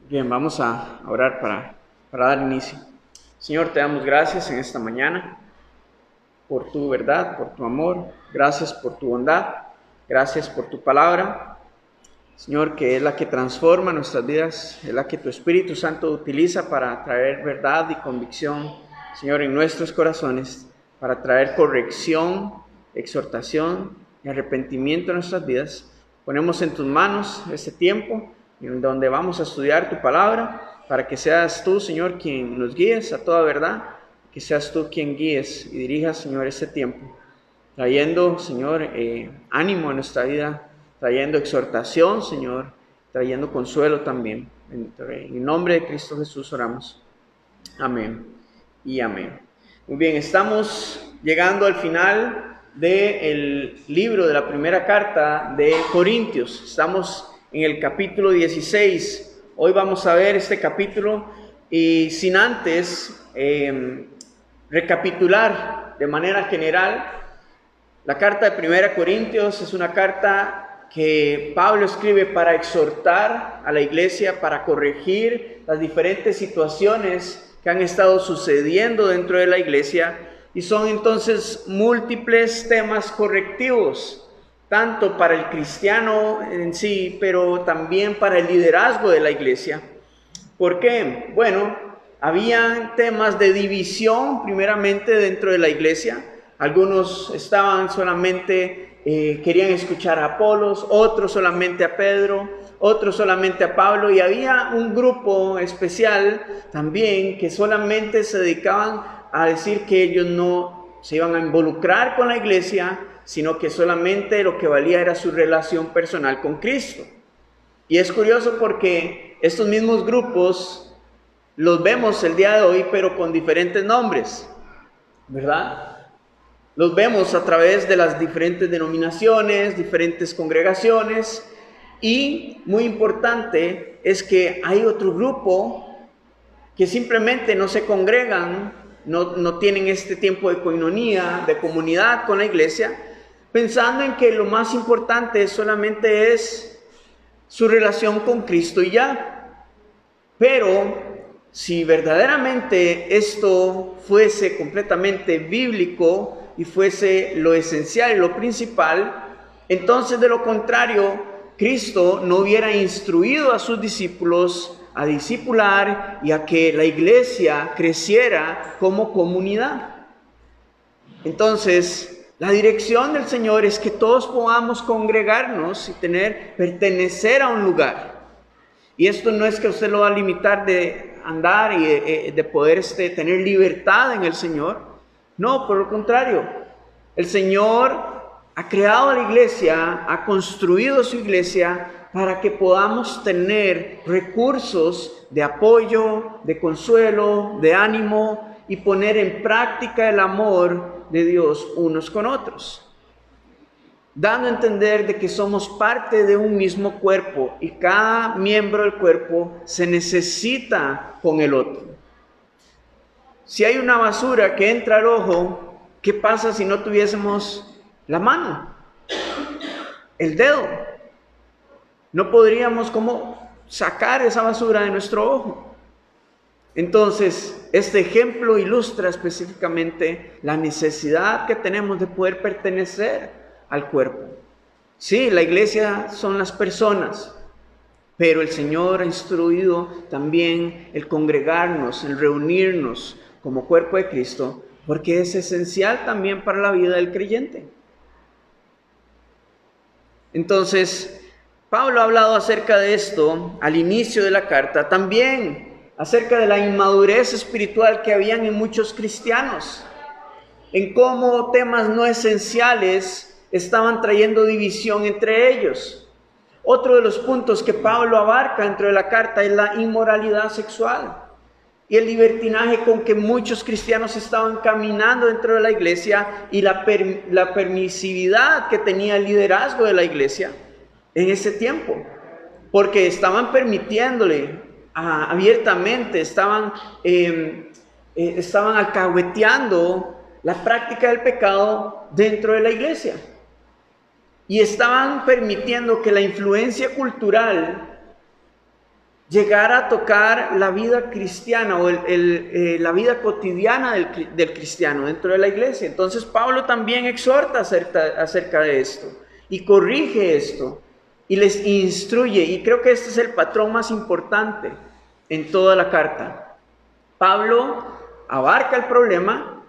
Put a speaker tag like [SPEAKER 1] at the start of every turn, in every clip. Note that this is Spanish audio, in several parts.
[SPEAKER 1] Bien, vamos a orar para dar inicio. Señor, te damos gracias en esta mañana por tu verdad, por tu amor. Gracias por tu bondad. Gracias por tu palabra. Señor, que es la que transforma nuestras vidas, es la que tu Espíritu Santo utiliza para traer verdad y convicción, Señor, en nuestros corazones, para traer corrección, exhortación y arrepentimiento en nuestras vidas. Ponemos en tus manos este tiempo en donde vamos a estudiar tu palabra, para que seas tú, Señor, quien nos guíes a toda verdad, que seas tú quien guíes y dirijas, Señor, este tiempo, trayendo, Señor, ánimo a nuestra vida, trayendo exhortación, Señor, trayendo consuelo también. En el nombre de Cristo Jesús oramos. Amén y amén. Muy bien, estamos llegando al final del libro de la primera carta de Corintios. Estamos en el capítulo 16. Hoy vamos a ver este capítulo y sin antes recapitular de manera general. La carta de Primera Corintios es una carta que Pablo escribe para exhortar a la iglesia, para corregir las diferentes situaciones que han estado sucediendo dentro de la iglesia, y son entonces múltiples temas correctivos, tanto para el cristiano en sí, pero también para el liderazgo de la iglesia. ¿Por qué? Bueno, había temas de división primeramente dentro de la iglesia. Algunos estaban solamente, querían escuchar a Apolos, otros solamente a Pedro, otros solamente a Pablo, y había un grupo especial también que solamente se dedicaban a decir que ellos no se iban a involucrar con la iglesia, sino que solamente lo que valía era su relación personal con Cristo. Y es curioso porque estos mismos grupos los vemos el día de hoy, pero con diferentes nombres, ¿verdad? Los vemos a través de las diferentes denominaciones, diferentes congregaciones, y muy importante es que hay otro grupo que simplemente no se congregan, no tienen este tiempo de coinonía, de comunidad con la iglesia, pensando en que lo más importante solamente es su relación con Cristo y ya. Pero si verdaderamente esto fuese completamente bíblico y fuese lo esencial y lo principal, entonces de lo contrario, Cristo no hubiera instruido a sus discípulos a discipular y a que la iglesia creciera como comunidad. Entonces, la dirección del Señor es que todos podamos congregarnos y pertenecer a un lugar. Y esto no es que usted lo va a limitar de andar y de poder tener libertad en el Señor. No, por lo contrario. El Señor ha creado la iglesia, ha construido su iglesia para que podamos tener recursos de apoyo, de consuelo, de ánimo y poner en práctica el amor de Dios unos con otros, dando a entender de que somos parte de un mismo cuerpo y cada miembro del cuerpo se necesita con el otro. Si hay una basura que entra al ojo, ¿qué pasa si no tuviésemos la mano, el dedo? No podríamos como sacar esa basura de nuestro ojo. Entonces, este ejemplo ilustra específicamente la necesidad que tenemos de poder pertenecer al cuerpo. Sí, la iglesia son las personas, pero el Señor ha instruido también el congregarnos, el reunirnos como cuerpo de Cristo, porque es esencial también para la vida del creyente. Entonces, Pablo ha hablado acerca de esto al inicio de la carta, también acerca de la inmadurez espiritual que habían en muchos cristianos, en cómo temas no esenciales estaban trayendo división entre ellos. Otro de los puntos que Pablo abarca dentro de la carta es la inmoralidad sexual y el libertinaje con que muchos cristianos estaban caminando dentro de la iglesia y la permisividad que tenía el liderazgo de la iglesia en ese tiempo, porque estaban permitiéndole abiertamente, estaban alcahueteando la práctica del pecado dentro de la iglesia. Y estaban permitiendo que la influencia cultural llegar a tocar la vida cristiana o la vida cotidiana del cristiano dentro de la iglesia. Entonces Pablo también exhorta acerca de esto y corrige esto y les instruye. Y creo que este es el patrón más importante en toda la carta. Pablo abarca el problema,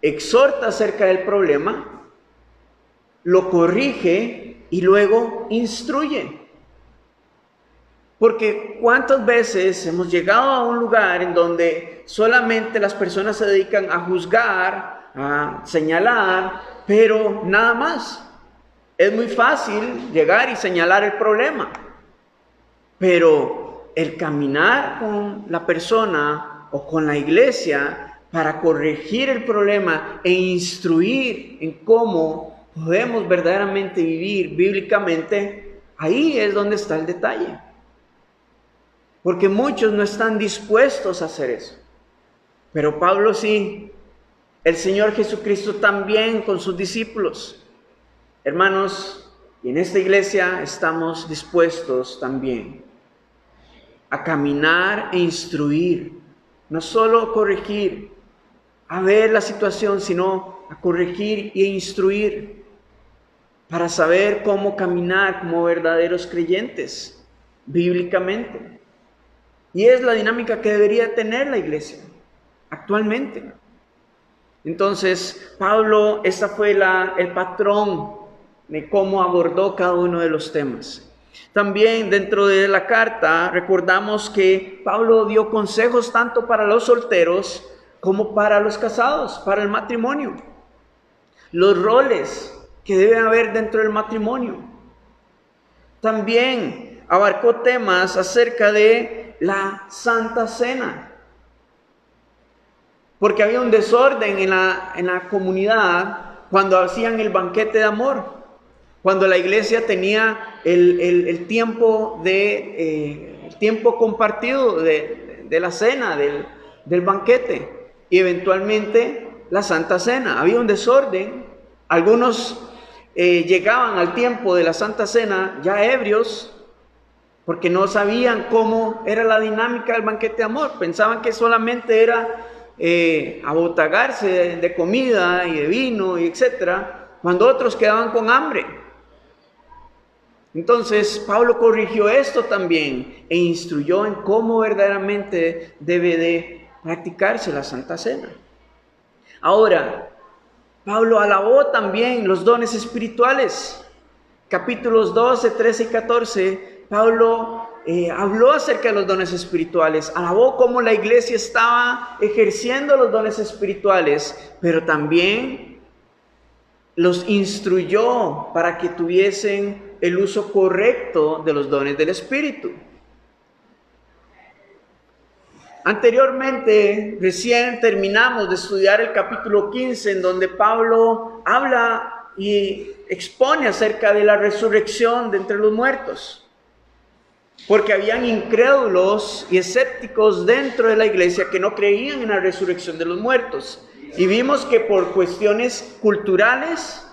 [SPEAKER 1] exhorta acerca del problema, lo corrige y luego instruye. Porque ¿cuántas veces hemos llegado a un lugar en donde solamente las personas se dedican a juzgar, a señalar, pero nada más? Es muy fácil llegar y señalar el problema, pero el caminar con la persona o con la iglesia para corregir el problema e instruir en cómo podemos verdaderamente vivir bíblicamente, ahí es donde está el detalle. Porque muchos no están dispuestos a hacer eso. Pero Pablo sí. El Señor Jesucristo también con sus discípulos. Hermanos, y en esta iglesia estamos dispuestos también a caminar e instruir. No solo corregir, a ver la situación, sino a corregir e instruir. Para saber cómo caminar como verdaderos creyentes, bíblicamente. Y es la dinámica que debería tener la iglesia actualmente. Entonces, Pablo, esta fue el patrón de cómo abordó cada uno de los temas. También dentro de la carta recordamos que Pablo dio consejos tanto para los solteros como para los casados, para el matrimonio. Los roles que debe haber dentro del matrimonio. También abarcó temas acerca de la Santa Cena, porque había un desorden en la comunidad cuando hacían el banquete de amor, cuando la iglesia tenía el tiempo compartido de la cena, del banquete, y eventualmente la Santa Cena. Había un desorden. Algunos llegaban al tiempo de la Santa Cena ya ebrios, porque no sabían cómo era la dinámica del banquete de amor. Pensaban que solamente era abotagarse de comida y de vino y etcétera, cuando otros quedaban con hambre. Entonces Pablo corrigió esto también e instruyó en cómo verdaderamente debe de practicarse la Santa Cena. Ahora, Pablo alabó también los dones espirituales. Capítulos 12, 13 y 14, Pablo habló acerca de los dones espirituales, alabó cómo la iglesia estaba ejerciendo los dones espirituales, pero también los instruyó para que tuviesen el uso correcto de los dones del Espíritu. Anteriormente, recién terminamos de estudiar el capítulo 15, en donde Pablo habla y expone acerca de la resurrección de entre los muertos. Porque habían incrédulos y escépticos dentro de la iglesia que no creían en la resurrección de los muertos. Y vimos que por cuestiones culturales,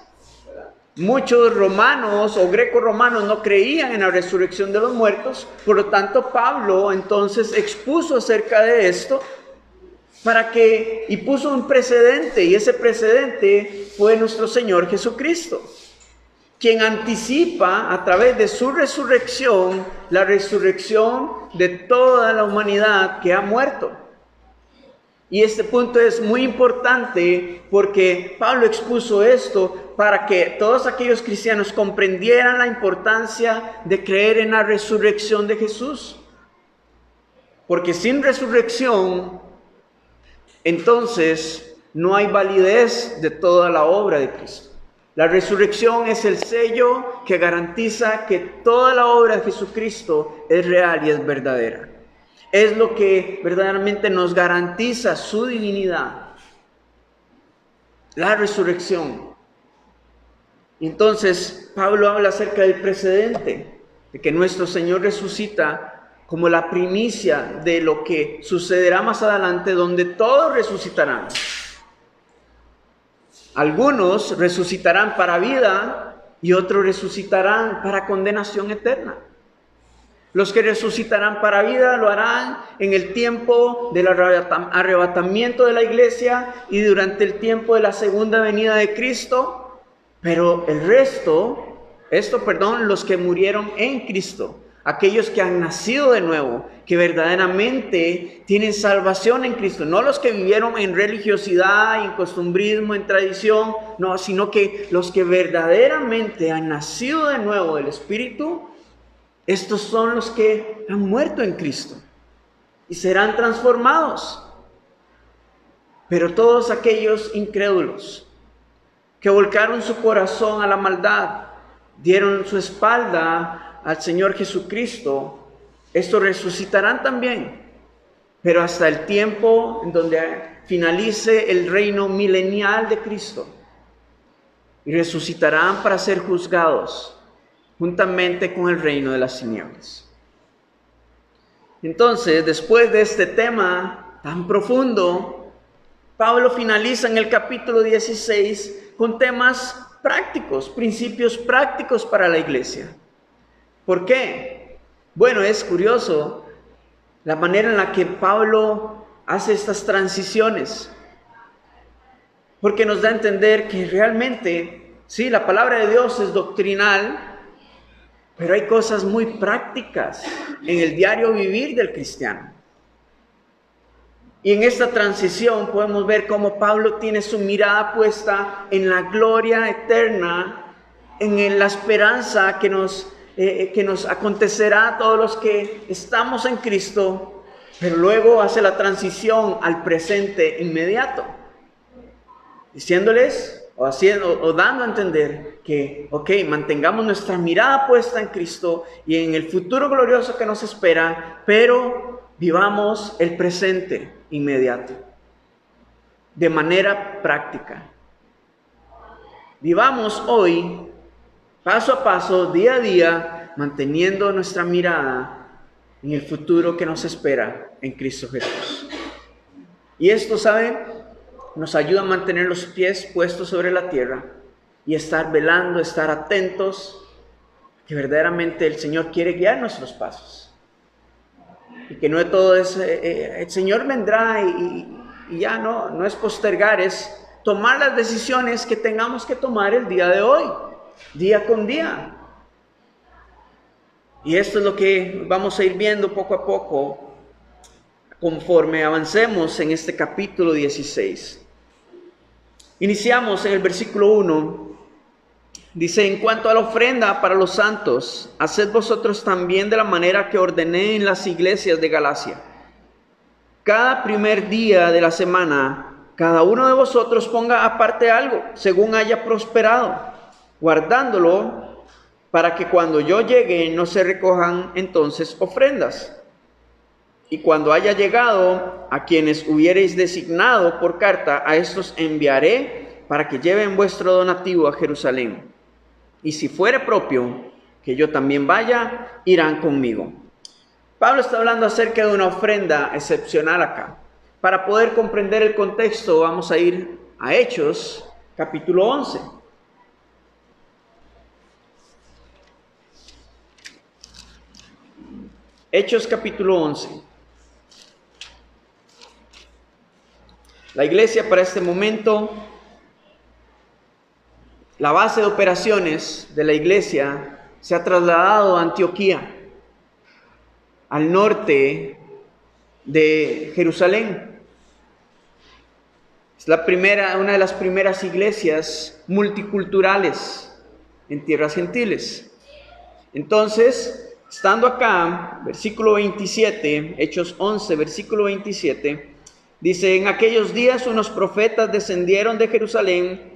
[SPEAKER 1] muchos romanos o greco-romanos no creían en la resurrección de los muertos. Por lo tanto, Pablo entonces expuso acerca de esto y puso un precedente, y ese precedente fue nuestro Señor Jesucristo, quien anticipa a través de su resurrección la resurrección de toda la humanidad que ha muerto. Y este punto es muy importante porque Pablo expuso esto para que todos aquellos cristianos comprendieran la importancia de creer en la resurrección de Jesús. Porque sin resurrección, entonces no hay validez de toda la obra de Cristo. La resurrección es el sello que garantiza que toda la obra de Jesucristo es real y es verdadera. Es lo que verdaderamente nos garantiza su divinidad. La resurrección. Entonces, Pablo habla acerca del precedente, de que nuestro Señor resucita como la primicia de lo que sucederá más adelante, donde todos resucitarán. Algunos resucitarán para vida y otros resucitarán para condenación eterna. Los que resucitarán para vida lo harán en el tiempo del arrebatamiento de la iglesia y durante el tiempo de la segunda venida de Cristo. Pero el resto, los que murieron en Cristo, aquellos que han nacido de nuevo, que verdaderamente tienen salvación en Cristo, no los que vivieron en religiosidad, en costumbrismo, en tradición, no, sino que los que verdaderamente han nacido de nuevo del Espíritu, estos son los que han muerto en Cristo y serán transformados. Pero todos aquellos incrédulos que volcaron su corazón a la maldad, dieron su espalda al Señor Jesucristo, estos resucitarán también, pero hasta el tiempo en donde finalice el reino milenial de Cristo, y resucitarán para ser juzgados juntamente con el reino de las tinieblas. Entonces, después de este tema tan profundo, Pablo finaliza en el capítulo 16 con temas prácticos, principios prácticos para la iglesia. ¿Por qué? Bueno, es curioso la manera en la que Pablo hace estas transiciones, porque nos da a entender que realmente, sí, la palabra de Dios es doctrinal, pero hay cosas muy prácticas en el diario vivir del cristiano. Y en esta transición podemos ver cómo Pablo tiene su mirada puesta en la gloria eterna, en la esperanza que nos acontecerá a todos los que estamos en Cristo, pero luego hace la transición al presente inmediato, diciéndoles o dando a entender que, mantengamos nuestra mirada puesta en Cristo y en el futuro glorioso que nos espera, pero vivamos el presente inmediato, de manera práctica. Vivamos hoy, paso a paso, día a día, manteniendo nuestra mirada en el futuro que nos espera en Cristo Jesús. Y esto, ¿saben?, nos ayuda a mantener los pies puestos sobre la tierra y estar velando, estar atentos, que verdaderamente el Señor quiere guiar nuestros pasos. Y que no es todo el Señor vendrá y ya no es postergar, es tomar las decisiones que tengamos que tomar el día de hoy, día con día. Y esto es lo que vamos a ir viendo poco a poco conforme avancemos en este capítulo 16. Iniciamos en el versículo 1. Dice: en cuanto a la ofrenda para los santos, haced vosotros también de la manera que ordené en las iglesias de Galacia. Cada primer día de la semana, cada uno de vosotros ponga aparte algo, según haya prosperado, guardándolo para que cuando yo llegue no se recojan entonces ofrendas. Y cuando haya llegado a quienes hubiereis designado por carta, a estos enviaré para que lleven vuestro donativo a Jerusalén. Y si fuere propio que yo también vaya, irán conmigo. Pablo está hablando acerca de una ofrenda excepcional acá. Para poder comprender el contexto, vamos a ir a Hechos, capítulo 11. Hechos, capítulo 11. La iglesia para este momento, la base de operaciones de la iglesia se ha trasladado a Antioquía, al norte de Jerusalén. Es una de las primeras iglesias multiculturales en tierras gentiles. Entonces, estando acá, versículo 27, Hechos 11, versículo 27, dice: en aquellos días unos profetas descendieron de Jerusalén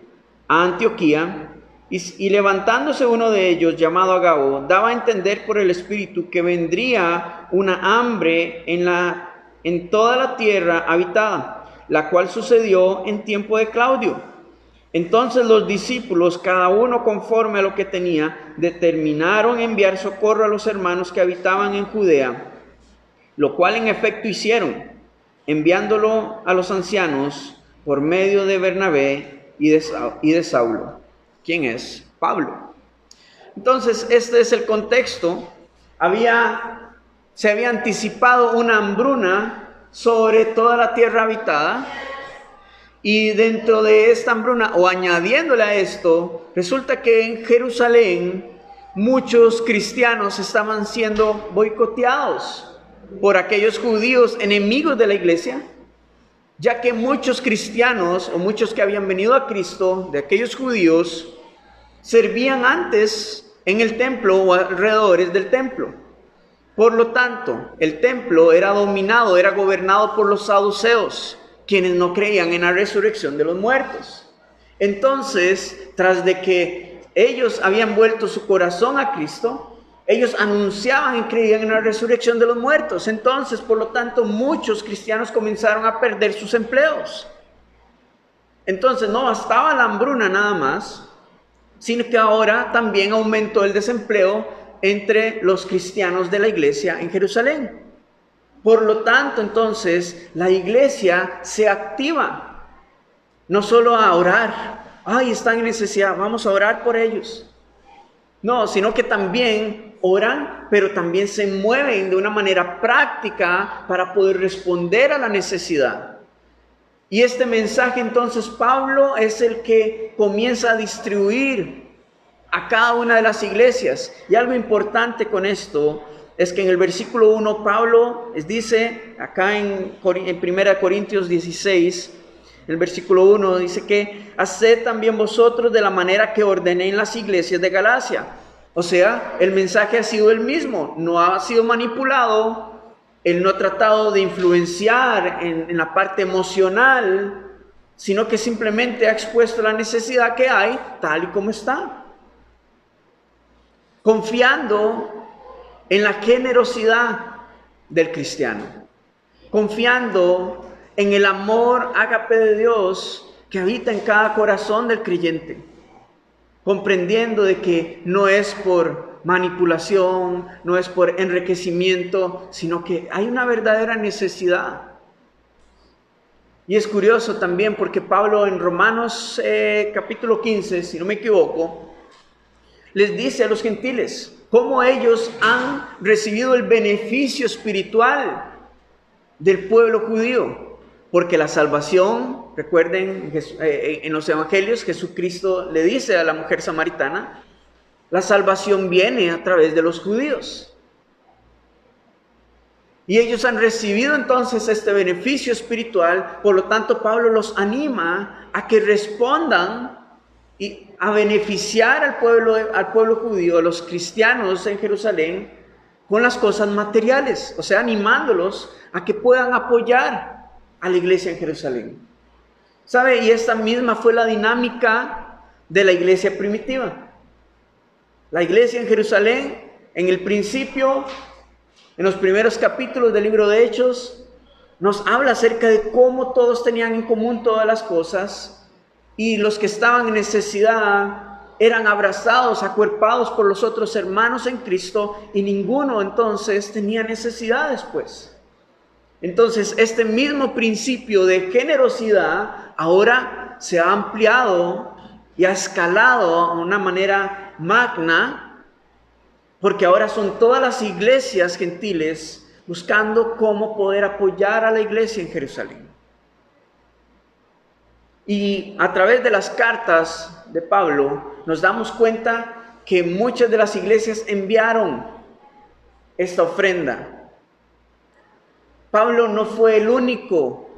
[SPEAKER 1] a Antioquía, y levantándose uno de ellos, llamado Agabo, daba a entender por el Espíritu que vendría una hambre en toda la tierra habitada, la cual sucedió en tiempo de Claudio. Entonces los discípulos, cada uno conforme a lo que tenía, determinaron enviar socorro a los hermanos que habitaban en Judea, lo cual en efecto hicieron, enviándolo a los ancianos por medio de Bernabé y de Saulo, quien es Pablo. Entonces, este es el contexto. Había se había anticipado una hambruna sobre toda la tierra habitada. Y dentro de esta hambruna, o añadiéndole a esto, resulta que en Jerusalén muchos cristianos estaban siendo boicoteados por aquellos judíos enemigos de la iglesia, ya que muchos cristianos o muchos que habían venido a Cristo, de aquellos judíos, servían antes en el templo o alrededores del templo. Por lo tanto, el templo era dominado, era gobernado por los saduceos, quienes no creían en la resurrección de los muertos. Entonces, tras de que ellos habían vuelto su corazón a Cristo, ellos anunciaban y creían en la resurrección de los muertos. Entonces, por lo tanto, muchos cristianos comenzaron a perder sus empleos. Entonces, no bastaba la hambruna nada más, sino que ahora también aumentó el desempleo entre los cristianos de la iglesia en Jerusalén. Por lo tanto, entonces, la iglesia se activa, no solo a orar, ay, están en necesidad, vamos a orar por ellos. No, sino que también oran, pero también se mueven de una manera práctica para poder responder a la necesidad. Y este mensaje, entonces, Pablo es el que comienza a distribuir a cada una de las iglesias. Y algo importante con esto es que en el versículo 1 Pablo dice, acá en 1 Corintios 16, el versículo 1 dice que haced también vosotros de la manera que ordené en las iglesias de Galacia. O sea, el mensaje ha sido el mismo, no ha sido manipulado, él no ha tratado de influenciar en la parte emocional, sino que simplemente ha expuesto la necesidad que hay tal y como está. Confiando en la generosidad del cristiano, confiando en el amor ágape de Dios que habita en cada corazón del creyente, comprendiendo de que no es por manipulación, no es por enriquecimiento, sino que hay una verdadera necesidad. Y es curioso también porque Pablo en Romanos capítulo 15, si no me equivoco, les dice a los gentiles cómo ellos han recibido el beneficio espiritual del pueblo judío. Porque la salvación, recuerden en los evangelios, Jesucristo le dice a la mujer samaritana, la salvación viene a través de los judíos. Y ellos han recibido entonces este beneficio espiritual, por lo tanto Pablo los anima a que respondan y a beneficiar al pueblo judío, a los cristianos en Jerusalén, con las cosas materiales, o sea, animándolos a que puedan apoyar a la iglesia en Jerusalén. ¿Sabe? Y esta misma fue la dinámica de la iglesia primitiva. La iglesia en Jerusalén, en el principio, en los primeros capítulos del libro de Hechos, nos habla acerca de cómo todos tenían en común todas las cosas, y los que estaban en necesidad eran abrazados, acuerpados por los otros hermanos en Cristo, y ninguno entonces tenía necesidades, pues. Entonces, este mismo principio de generosidad ahora se ha ampliado y ha escalado de una manera magna, porque ahora son todas las iglesias gentiles buscando cómo poder apoyar a la iglesia en Jerusalén. Y a través de las cartas de Pablo nos damos cuenta que muchas de las iglesias enviaron esta ofrenda. Pablo no fue el único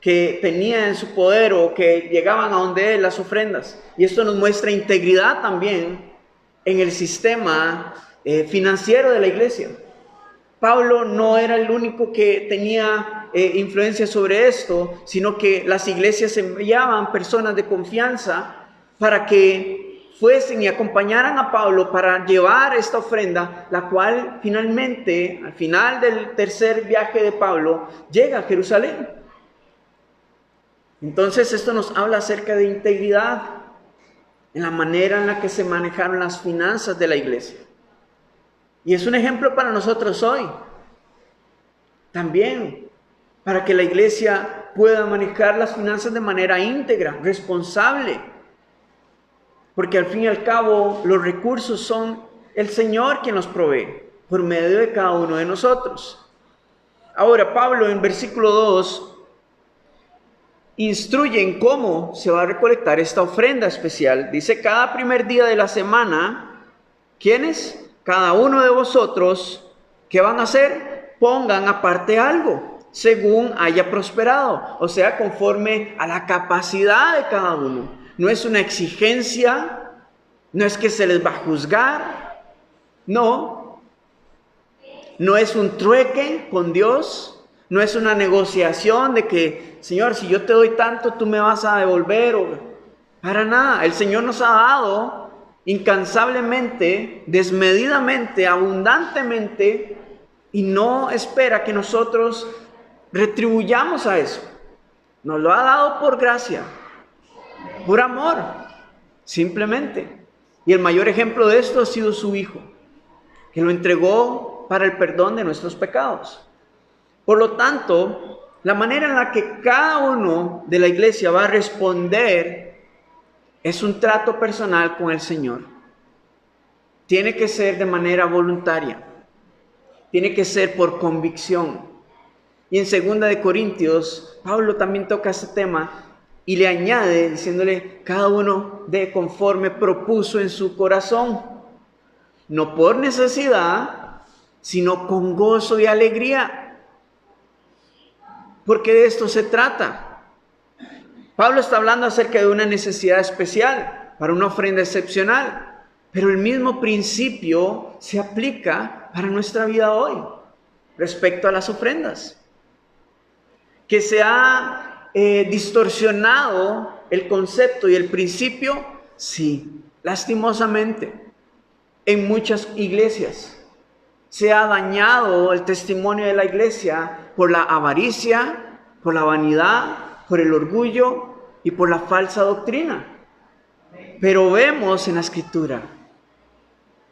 [SPEAKER 1] que tenía en su poder o que llegaban a donde él las ofrendas. Y esto nos muestra integridad también en el sistema financiero de la iglesia. Pablo no era el único que tenía influencia sobre esto, sino que las iglesias enviaban personas de confianza para que fuesen y acompañaran a Pablo para llevar esta ofrenda, la cual finalmente, al final del tercer viaje de Pablo, llega a Jerusalén. Entonces esto nos habla acerca de integridad en la manera en la que se manejaron las finanzas de la iglesia. Y es un ejemplo para nosotros hoy. También, para que la iglesia pueda manejar las finanzas de manera íntegra, responsable. Porque al fin y al cabo, los recursos son el Señor quien los provee. por medio de cada uno de nosotros. Ahora, Pablo en versículo 2 instruye en cómo se va a recolectar esta ofrenda especial. Dice, cada primer día de la semana, ¿quiénes? Cada uno de vosotros, ¿qué van a hacer? Pongan aparte algo, según haya prosperado. O sea, conforme a la capacidad de cada uno. No es una exigencia, no es que se les va a juzgar, no es un trueque con Dios, no es una negociación de que, Señor, si yo te doy tanto, tú me vas a devolver. Para nada, el Señor nos ha dado incansablemente, desmedidamente, abundantemente, y no espera que nosotros retribuyamos a eso. Nos lo ha dado por gracia, por amor, simplemente. Y el mayor ejemplo de esto ha sido su Hijo, que lo entregó para el perdón de nuestros pecados. Por lo tanto, la manera en la que cada uno de la iglesia va a responder es un trato personal con el Señor. Tiene que ser de manera voluntaria. Tiene que ser por convicción. Y en 2 de Corintios, Pablo también toca este tema y le añade diciéndole, cada uno de conforme propuso en su corazón. No por necesidad, sino con gozo y alegría. Porque de esto se trata. Pablo está hablando acerca de una necesidad especial, para una ofrenda excepcional. Pero el mismo principio se aplica para nuestra vida hoy, respecto a las ofrendas. Que se ha distorsionado el concepto y el principio, sí, lastimosamente, en muchas iglesias. Se ha dañado el testimonio de la iglesia por la avaricia, por la vanidad, por el orgullo y por la falsa doctrina. Pero vemos en la Escritura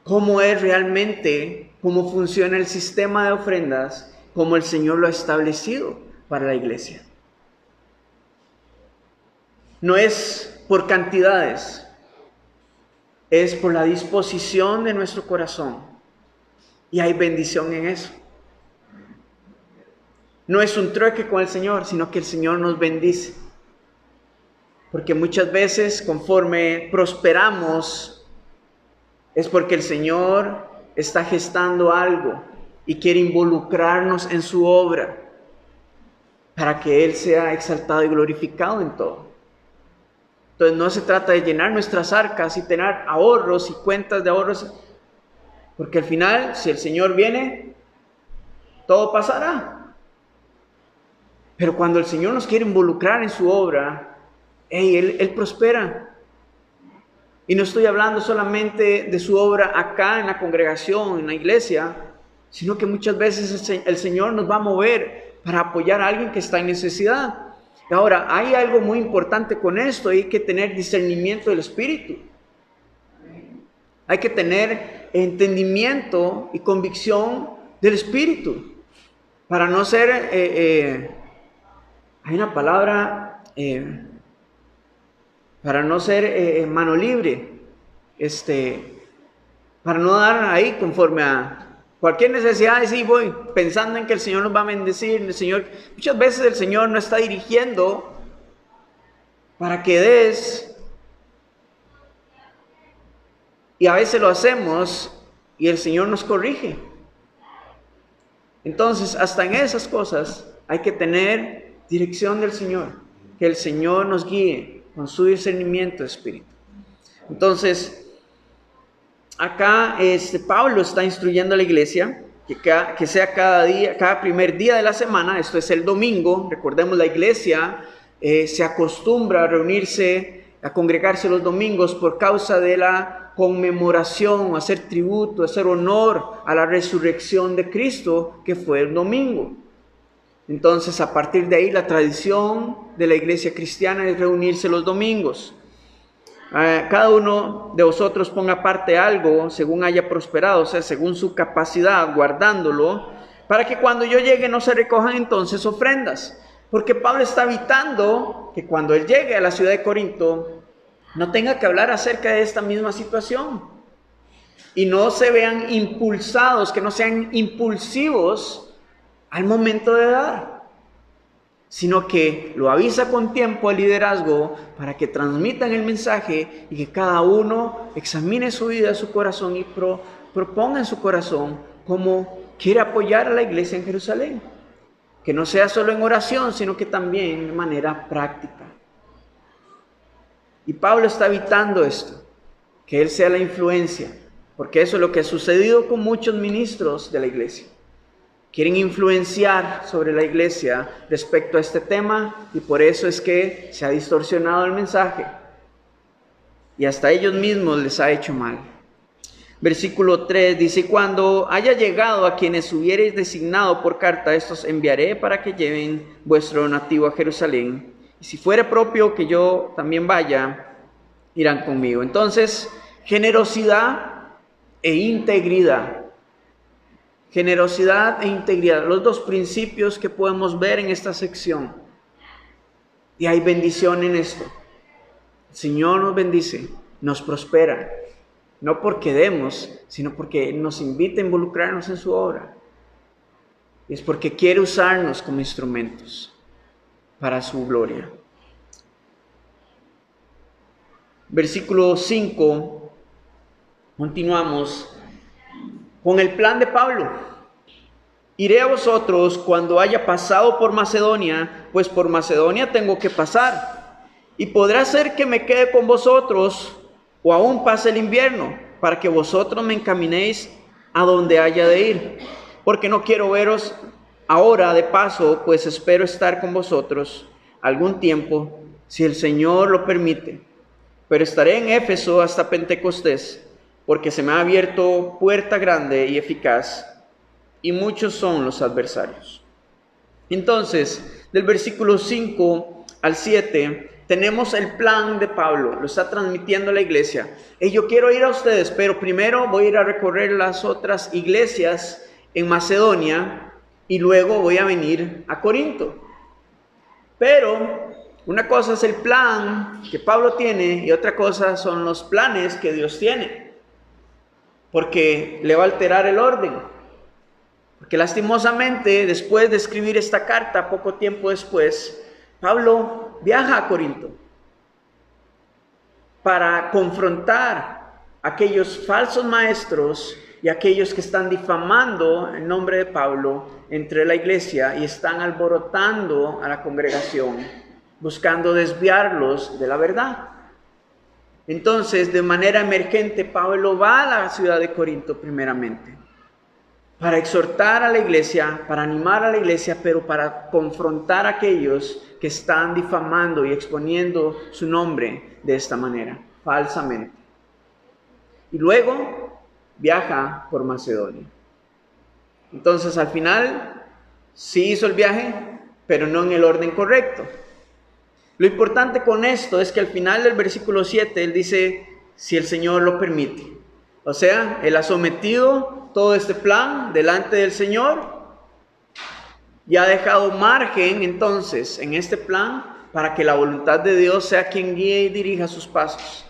[SPEAKER 1] cómo es realmente, cómo funciona el sistema de ofrendas, como el Señor lo ha establecido para la iglesia. No es por cantidades, es por la disposición de nuestro corazón. Y hay bendición en eso. No es un trueque con el Señor, sino que el Señor nos bendice. Porque muchas veces, conforme prosperamos, es porque el Señor está gestando algo y quiere involucrarnos en su obra para que Él sea exaltado y glorificado en todo. Entonces no se trata de llenar nuestras arcas y tener ahorros y cuentas de ahorros, porque al final, si el Señor viene, todo pasará. Pero cuando el Señor nos quiere involucrar en su obra, Él prospera. Y no estoy hablando solamente de su obra acá en la congregación, en la iglesia, sino que muchas veces el Señor nos va a mover para apoyar a alguien que está en necesidad. Ahora, hay algo muy importante con esto, hay que tener discernimiento del Espíritu. Hay que tener entendimiento y convicción del Espíritu para no ser, hay una palabra, para no ser mano libre, para no dar ahí conforme a cualquier necesidad, y sí voy pensando en que el Señor nos va a bendecir. El Señor, muchas veces el Señor no está dirigiendo para que des. Y a veces lo hacemos y el Señor nos corrige. Entonces, hasta en esas cosas hay que tener dirección del Señor. Que el Señor nos guíe con su discernimiento de espíritu. Entonces, acá Pablo está instruyendo a la iglesia que sea cada primer día de la semana. Esto es el domingo. Recordemos, la iglesia se acostumbra a reunirse, a congregarse los domingos por causa de la conmemoración, hacer tributo, hacer honor a la resurrección de Cristo, que fue el domingo. Entonces, a partir de ahí, la tradición de la iglesia cristiana es reunirse los domingos. Cada uno de vosotros ponga aparte algo según haya prosperado, o sea, según su capacidad, guardándolo, para que cuando yo llegue no se recojan entonces ofrendas. Porque Pablo está evitando que cuando él llegue a la ciudad de Corinto, no tenga que hablar acerca de esta misma situación. y no se vean impulsados, que no sean impulsivos al momento de dar, sino que lo avisa con tiempo al liderazgo para que transmitan el mensaje y que cada uno examine su vida, su corazón y proponga en su corazón cómo quiere apoyar a la iglesia en Jerusalén. Que no sea solo en oración, sino que también de manera práctica. Y Pablo está evitando esto, que él sea la influencia, porque eso es lo que ha sucedido con muchos ministros de la iglesia. Quieren influenciar sobre la iglesia respecto a este tema y por eso es que se ha distorsionado el mensaje y hasta ellos mismos les ha hecho mal. Versículo 3 dice: cuando haya llegado a quienes hubiereis designado por carta, estos enviaré para que lleven vuestro donativo a Jerusalén. Y si fuere propio que yo también vaya, irán conmigo. Entonces, generosidad e integridad. Generosidad e integridad, los dos principios que podemos ver en esta sección. Y hay bendición en esto. El Señor nos bendice, nos prospera. No porque demos, sino porque nos invita a involucrarnos en su obra. Y es porque quiere usarnos como instrumentos para su gloria. Versículo 5, continuamos con el plan de Pablo. Iré a vosotros cuando haya pasado por Macedonia, pues por Macedonia tengo que pasar. Y podrá ser que me quede con vosotros o aún pase el invierno, para que vosotros me encaminéis a donde haya de ir. Porque no quiero veros ahora de paso, pues espero estar con vosotros algún tiempo, si el Señor lo permite. Pero estaré en Éfeso hasta Pentecostés, porque se me ha abierto puerta grande y eficaz, y muchos son los adversarios. Entonces, del versículo 5 al 7, tenemos el plan de Pablo, lo está transmitiendo a la iglesia. Yo quiero ir a ustedes, pero primero voy a ir a recorrer las otras iglesias en Macedonia, y luego voy a venir a Corinto. Pero una cosa es el plan que Pablo tiene, y otra cosa son los planes que Dios tiene. Porque le va a alterar el orden. Porque lastimosamente, después de escribir esta carta, poco tiempo después, Pablo viaja a Corinto para confrontar a aquellos falsos maestros y aquellos que están difamando el nombre de Pablo entre la iglesia y están alborotando a la congregación, buscando desviarlos de la verdad. Entonces, de manera emergente, Pablo va a la ciudad de Corinto primeramente, para exhortar a la iglesia, para animar a la iglesia, pero para confrontar a aquellos que están difamando y exponiendo su nombre de esta manera, falsamente. Y luego viaja por Macedonia. Entonces, al final, sí hizo el viaje, pero no en el orden correcto. Lo importante con esto es que al final del versículo 7, él dice, si el Señor lo permite. O sea, él ha sometido todo este plan delante del Señor y ha dejado margen entonces en este plan para que la voluntad de Dios sea quien guíe y dirija sus pasos.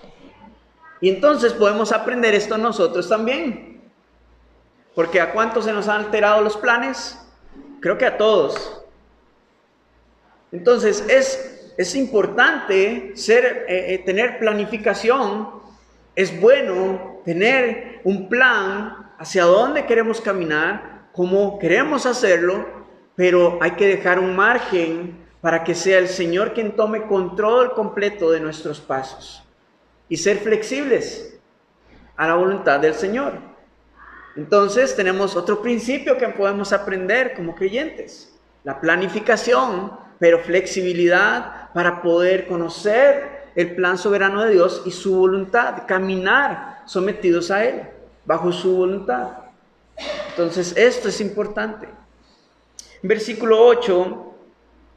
[SPEAKER 1] Y entonces podemos aprender esto nosotros también. Porque ¿a cuántos se nos han alterado los planes? Creo que a todos. Entonces es importante tener planificación. Es bueno tener un plan hacia dónde queremos caminar, cómo queremos hacerlo, pero hay que dejar un margen para que sea el Señor quien tome control completo de nuestros pasos y ser flexibles a la voluntad del Señor. Entonces tenemos otro principio que podemos aprender como creyentes: la planificación, pero flexibilidad para poder conocer el plan soberano de Dios y su voluntad, caminar sometidos a Él, bajo su voluntad. Entonces esto es importante. Versículo 8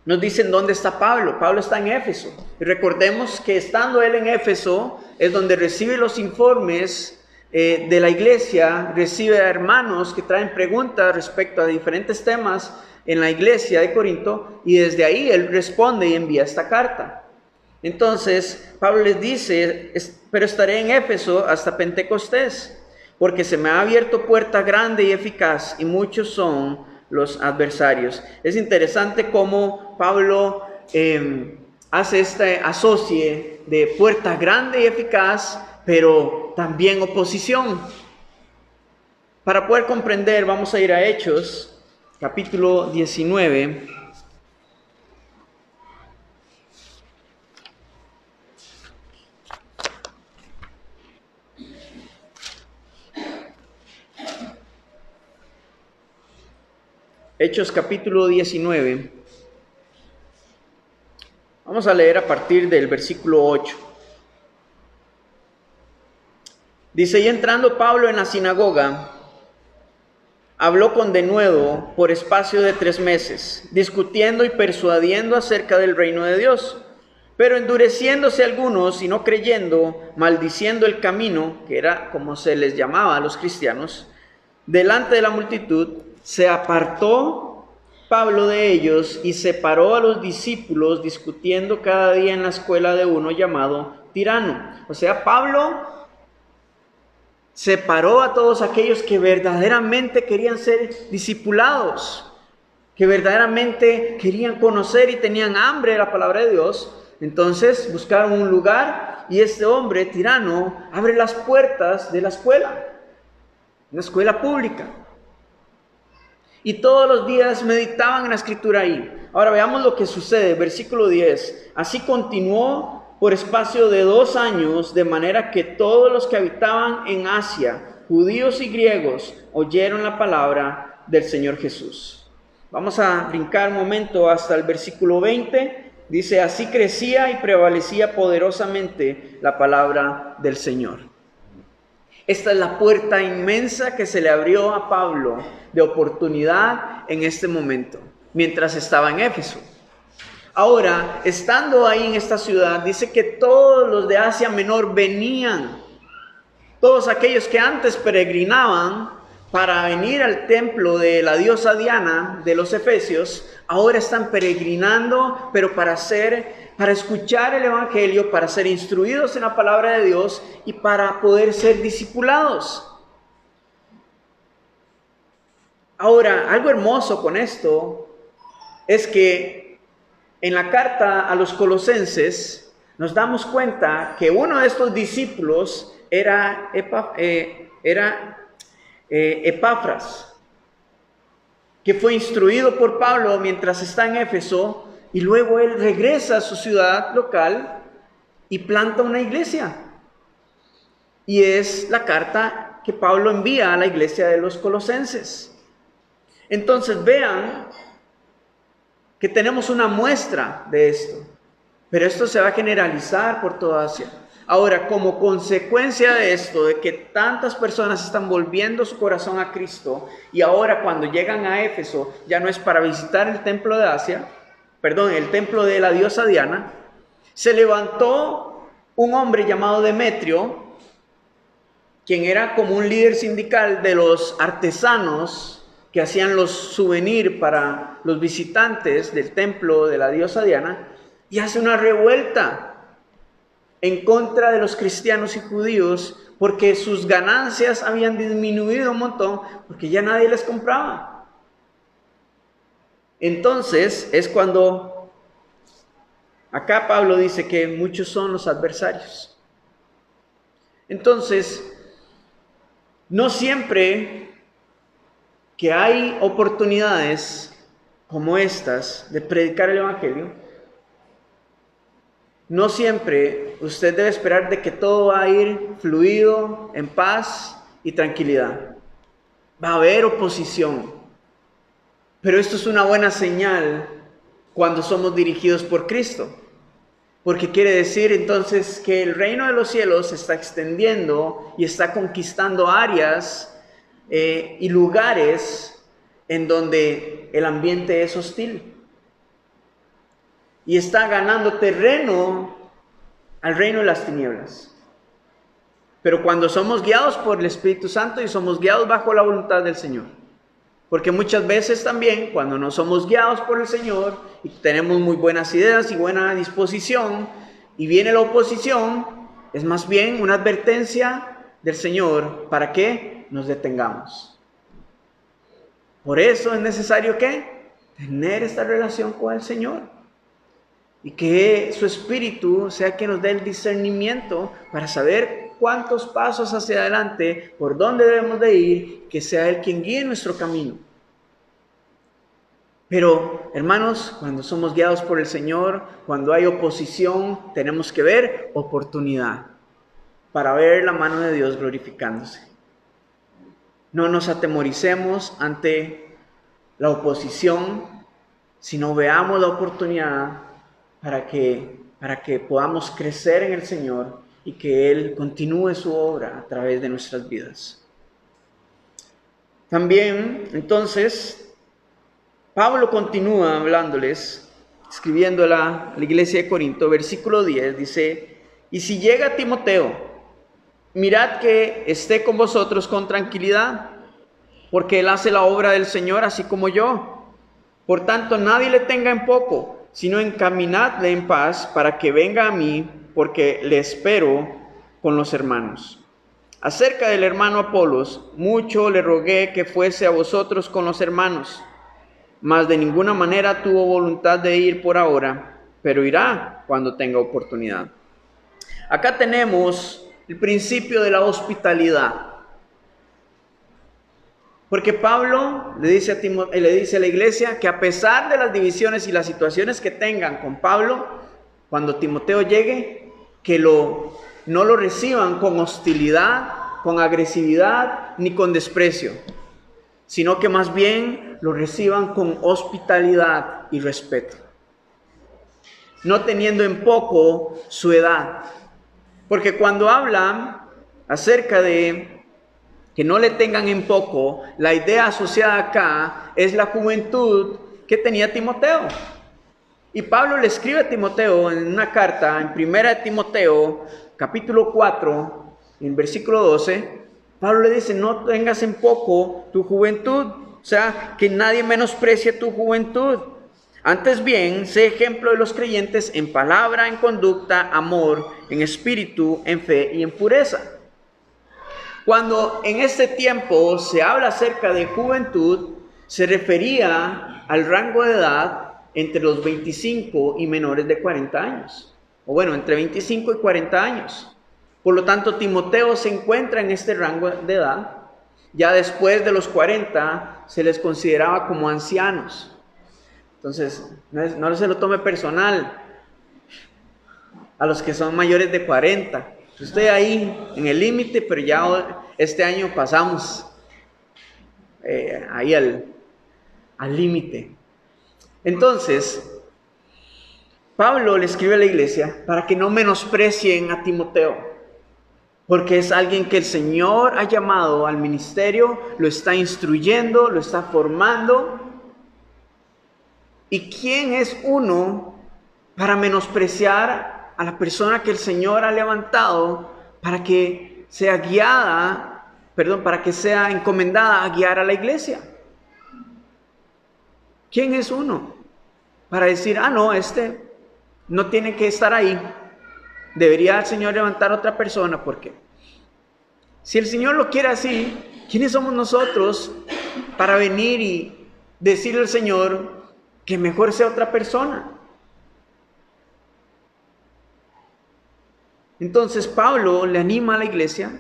[SPEAKER 1] nos dicen dónde está Pablo. Pablo está en Éfeso. Y recordemos que estando él en Éfeso es donde recibe los informes de la iglesia, recibe a hermanos que traen preguntas respecto a diferentes temas en la iglesia de Corinto, y desde ahí él responde y envía esta carta. Entonces Pablo les dice, pero estaré en Éfeso hasta Pentecostés. porque se me ha abierto puerta grande y eficaz, y muchos son los adversarios. Es interesante cómo Pablo hace este asocie de puerta grande y eficaz, pero también oposición. Para poder comprender, vamos a ir a Hechos, capítulo 19. Hechos capítulo 19. Vamos a leer a partir del versículo 8. Dice, y entrando Pablo en la sinagoga, habló con denuedo por espacio de 3 meses, discutiendo y persuadiendo acerca del reino de Dios. Pero endureciéndose algunos y no creyendo, maldiciendo el camino, que era como se les llamaba a los cristianos, delante de la multitud, se apartó Pablo de ellos y separó a los discípulos, discutiendo cada día en la escuela de uno llamado Tirano. O sea, Pablo separó a todos aquellos que verdaderamente querían ser discipulados, que verdaderamente querían conocer y tenían hambre de la palabra de Dios. Entonces buscaron un lugar y este hombre, Tirano, abre las puertas de la escuela, una escuela pública. Y todos los días meditaban en la escritura ahí. Ahora veamos lo que sucede, versículo 10. Así continuó por espacio de 2 años, de manera que todos los que habitaban en Asia, judíos y griegos, oyeron la palabra del Señor Jesús. Vamos a brincar un momento hasta el versículo 20. Dice, así crecía y prevalecía poderosamente la palabra del Señor. Esta es la puerta inmensa que se le abrió a Pablo de oportunidad en este momento, mientras estaba en Éfeso. Ahora, estando ahí en esta ciudad, dice que todos los de Asia Menor venían, todos aquellos que antes peregrinaban para venir al templo de la diosa Diana de los Efesios, ahora están peregrinando, pero para escuchar el Evangelio, para ser instruidos en la palabra de Dios y para poder ser discipulados. Ahora, algo hermoso con esto es que en la carta a los Colosenses nos damos cuenta que uno de estos discípulos era Epafras, que fue instruido por Pablo mientras está en Éfeso, y luego él regresa a su ciudad local y planta una iglesia. Y es la carta que Pablo envía a la iglesia de los Colosenses. Entonces vean que tenemos una muestra de esto, pero esto se va a generalizar por toda Asia. Ahora, como consecuencia de esto, de que tantas personas están volviendo su corazón a Cristo, y ahora cuando llegan a Éfeso, ya no es para visitar el templo de el templo de la diosa Diana, se levantó un hombre llamado Demetrio, quien era como un líder sindical de los artesanos que hacían los souvenirs para los visitantes del templo de la diosa Diana, y hace una revuelta en contra de los cristianos y judíos, porque sus ganancias habían disminuido un montón, porque ya nadie les compraba. Entonces es cuando acá Pablo dice que muchos son los adversarios. Entonces, no siempre que hay oportunidades como estas de predicar el Evangelio, no siempre usted debe esperar de que todo va a ir fluido, en paz y tranquilidad. Va a haber oposición. Pero esto es una buena señal cuando somos dirigidos por Cristo. Porque quiere decir entonces que el reino de los cielos se está extendiendo y está conquistando áreas y lugares en donde el ambiente es hostil. Y está ganando terreno al reino de las tinieblas. Pero cuando somos guiados por el Espíritu Santo y somos guiados bajo la voluntad del Señor. Porque muchas veces también cuando no somos guiados por el Señor y tenemos muy buenas ideas y buena disposición y viene la oposición, es más bien una advertencia del Señor para que nos detengamos. Por eso es necesario que tener esta relación con el Señor y que su Espíritu sea quien nos dé el discernimiento para saber cuántos pasos hacia adelante, por dónde debemos de ir, que sea Él quien guíe nuestro camino. Pero, hermanos, cuando somos guiados por el Señor, cuando hay oposición, tenemos que ver oportunidad para ver la mano de Dios glorificándose. No nos atemoricemos ante la oposición, sino veamos la oportunidad para que podamos crecer en el Señor y que Él continúe su obra a través de nuestras vidas. También, entonces, Pablo continúa hablándoles, escribiendo a la iglesia de Corinto, versículo 10, dice: y si llega Timoteo, mirad que esté con vosotros con tranquilidad, porque él hace la obra del Señor así como yo. Por tanto, nadie le tenga en poco, sino encaminadle en paz para que venga a mí, porque le espero con los hermanos. Acerca del hermano Apolos, mucho le rogué que fuese a vosotros con los hermanos, mas de ninguna manera tuvo voluntad de ir por ahora, pero irá cuando tenga oportunidad. Acá tenemos el principio de la hospitalidad. Porque Pablo le dice a la iglesia que a pesar de las divisiones y las situaciones que tengan con Pablo, cuando Timoteo llegue, que no lo reciban con hostilidad, con agresividad, ni con desprecio, sino que más bien lo reciban con hospitalidad y respeto, no teniendo en poco su edad. Porque cuando hablan acerca de que no le tengan en poco, la idea asociada acá es la juventud que tenía Timoteo. Y Pablo le escribe a Timoteo en una carta, en 1 Timoteo, capítulo 4, en versículo 12, Pablo le dice: no tengas en poco tu juventud, o sea, que nadie menosprecie tu juventud. Antes bien, sé ejemplo de los creyentes en palabra, en conducta, amor, en espíritu, en fe y en pureza. Cuando en este tiempo se habla acerca de juventud, se refería al rango de edad entre los 25 y menores de 40 años. O bueno, entre 25 y 40 años. Por lo tanto, Timoteo se encuentra en este rango de edad. Ya después de los 40 se les consideraba como ancianos. Entonces, no se lo tome personal a los que son mayores de 40. Estoy ahí en el límite, pero ya este año pasamos ahí al límite. Entonces, Pablo le escribe a la iglesia para que no menosprecien a Timoteo, porque es alguien que el Señor ha llamado al ministerio, lo está instruyendo, lo está formando. ¿Y quién es uno para menospreciar a la persona que el Señor ha levantado para que sea para que sea encomendada a guiar a la iglesia? ¿Quién es uno para decir: no, este no tiene que estar ahí, debería el Señor levantar a otra persona? Porque si el Señor lo quiere así, ¿quiénes somos nosotros para venir y decirle al Señor que mejor sea otra persona? Entonces Pablo le anima a la iglesia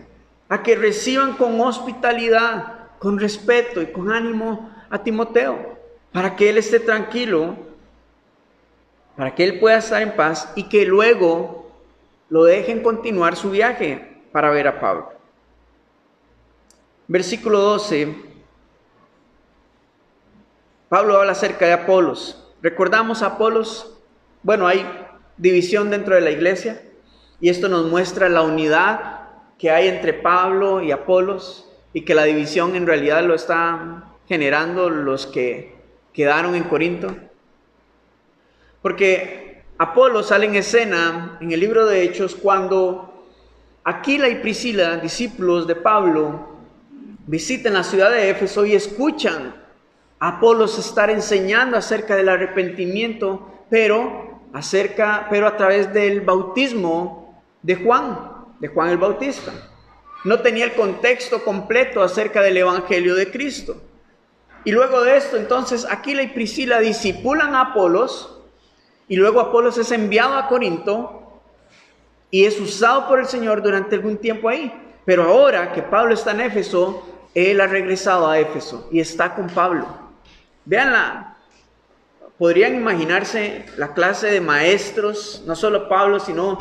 [SPEAKER 1] a que reciban con hospitalidad, con respeto y con ánimo a Timoteo, para que él esté tranquilo, para que él pueda estar en paz y que luego lo dejen continuar su viaje para ver a Pablo. Versículo 12, Pablo habla acerca de Apolos. ¿Recordamos a Apolos? Bueno, hay división dentro de la iglesia. Y esto nos muestra la unidad que hay entre Pablo y Apolos, y que la división en realidad lo están generando los que quedaron en Corinto. Porque Apolos sale en escena en el libro de Hechos cuando Aquila y Priscila, discípulos de Pablo, visitan la ciudad de Éfeso y escuchan a Apolos estar enseñando acerca del arrepentimiento, pero a través del bautismo de Juan el Bautista. no tenía el contexto completo acerca del Evangelio de Cristo. Y luego de esto, entonces, Aquila y Priscila discipulan a Apolos, y luego Apolos es enviado a Corinto y es usado por el Señor durante algún tiempo ahí. Pero ahora que Pablo está en Éfeso, él ha regresado a Éfeso y está con Pablo. Veanla, podrían imaginarse la clase de maestros, no solo Pablo, sino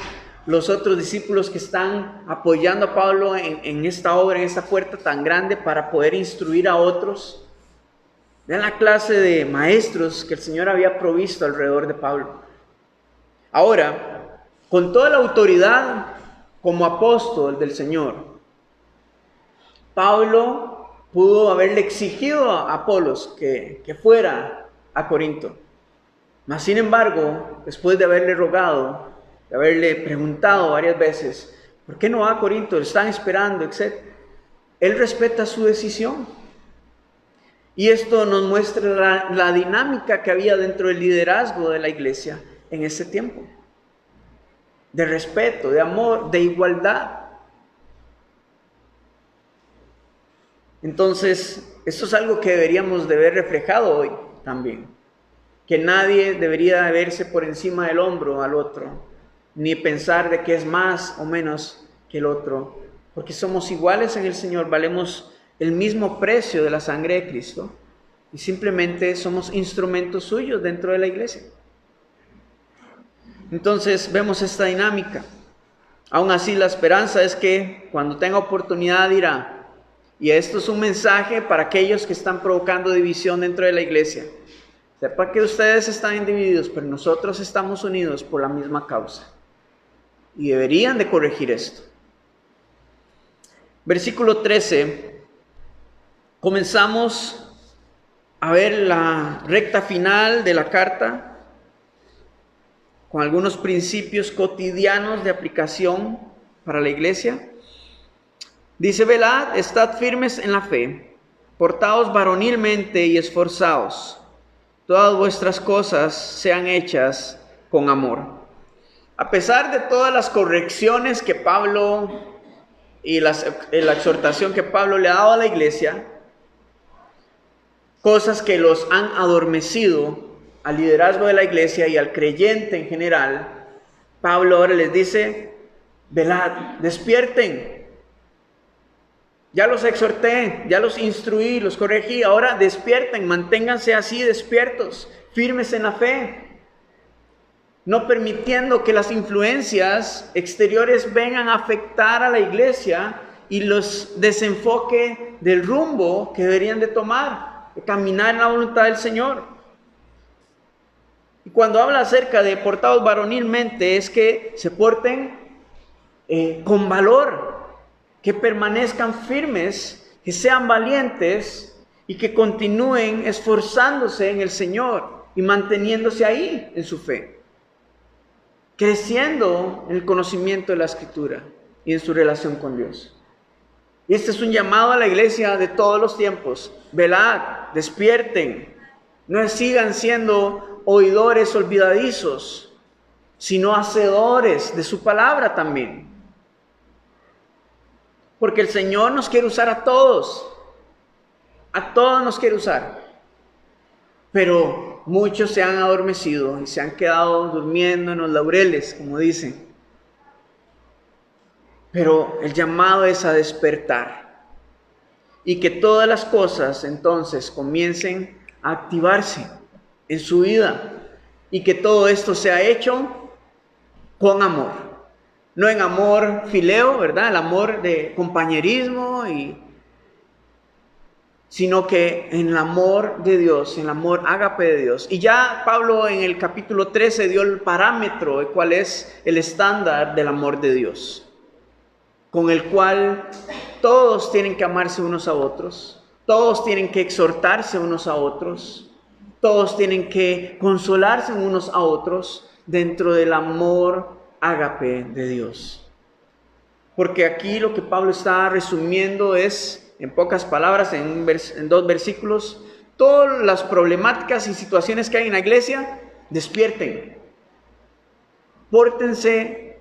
[SPEAKER 1] los otros discípulos que están apoyando a Pablo en esta obra, en esta puerta tan grande para poder instruir a otros. Vean la clase de maestros que el Señor había provisto alrededor de Pablo. Ahora, con toda la autoridad como apóstol del Señor, Pablo pudo haberle exigido a Apolos que fuera a Corinto. Mas, sin embargo, después de haberle rogado, de haberle preguntado varias veces, ¿por qué no va a Corinto? Lo están esperando, etc. Él respeta su decisión. Y esto nos muestra la dinámica que había dentro del liderazgo de la iglesia en ese tiempo. De respeto, de amor, de igualdad. Entonces, esto es algo que deberíamos de ver reflejado hoy también. Que nadie debería verse por encima del hombro al otro, ni pensar de que es más o menos que el otro, porque somos iguales en el Señor, valemos el mismo precio de la sangre de Cristo y simplemente somos instrumentos suyos dentro de la iglesia. Entonces vemos esta dinámica. Aún así, la esperanza es que cuando tenga oportunidad dirá, y esto es un mensaje para aquellos que están provocando división dentro de la iglesia: sepa que ustedes están divididos, pero nosotros estamos unidos por la misma causa. Y deberían de corregir esto. Versículo 13. Comenzamos a ver la recta final de la carta con algunos principios cotidianos de aplicación para la iglesia. Dice: velad, estad firmes en la fe, portaos varonilmente y esforzaos. Todas vuestras cosas sean hechas con amor. A pesar de todas las correcciones que Pablo y la exhortación que Pablo le ha dado a la iglesia, cosas que los han adormecido al liderazgo de la iglesia y al creyente en general, Pablo ahora les dice: velad, despierten. Ya los exhorté, ya los instruí, los corregí, ahora despierten, manténganse así despiertos, firmes en la fe, no permitiendo que las influencias exteriores vengan a afectar a la iglesia y los desenfoque del rumbo que deberían de tomar, de caminar en la voluntad del Señor. Y cuando habla acerca de portados varonilmente, es que se porten con valor, que permanezcan firmes, que sean valientes y que continúen esforzándose en el Señor y manteniéndose ahí en su fe, creciendo en el conocimiento de la Escritura y en su relación con Dios. Y este es un llamado a la iglesia de todos los tiempos: velad, despierten, no sigan siendo oidores olvidadizos, sino hacedores de su palabra también. Porque el Señor nos quiere usar a todos nos quiere usar. Pero muchos se han adormecido y se han quedado durmiendo en los laureles, como dicen. Pero el llamado es a despertar y que todas las cosas entonces comiencen a activarse en su vida y que todo esto sea hecho con amor. No en amor fileo, ¿verdad? El amor de compañerismo, sino que en el amor de Dios, en el amor ágape de Dios. Y ya Pablo en el capítulo 13 dio el parámetro de cuál es el estándar del amor de Dios, con el cual todos tienen que amarse unos a otros, todos tienen que exhortarse unos a otros, todos tienen que consolarse unos a otros dentro del amor ágape de Dios. Porque aquí lo que Pablo está resumiendo es, en pocas palabras, en 2 versículos, todas las problemáticas y situaciones que hay en la iglesia: despierten, pórtense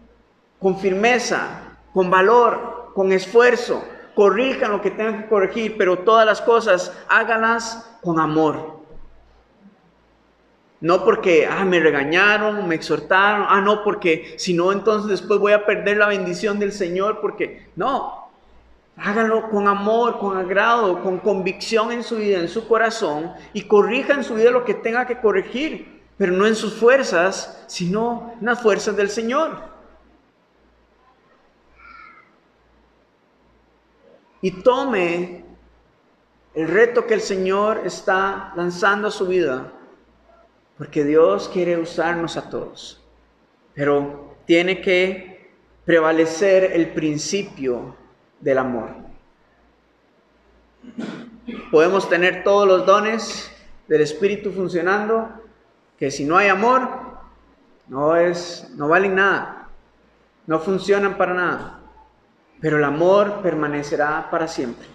[SPEAKER 1] con firmeza, con valor, con esfuerzo, corrijan lo que tengan que corregir, pero todas las cosas háganlas con amor. No porque, me regañaron, me exhortaron, no, porque si no, entonces después voy a perder la bendición del Señor, porque no, háganlo con amor, con agrado, con convicción en su vida, en su corazón, y corrija en su vida lo que tenga que corregir, pero no en sus fuerzas, sino en las fuerzas del Señor. Y tome el reto que el Señor está lanzando a su vida, porque Dios quiere usarnos a todos, pero tiene que prevalecer el principio del amor. Podemos tener todos los dones del Espíritu funcionando, que si no hay amor, no valen nada, no funcionan para nada, pero el amor permanecerá para siempre.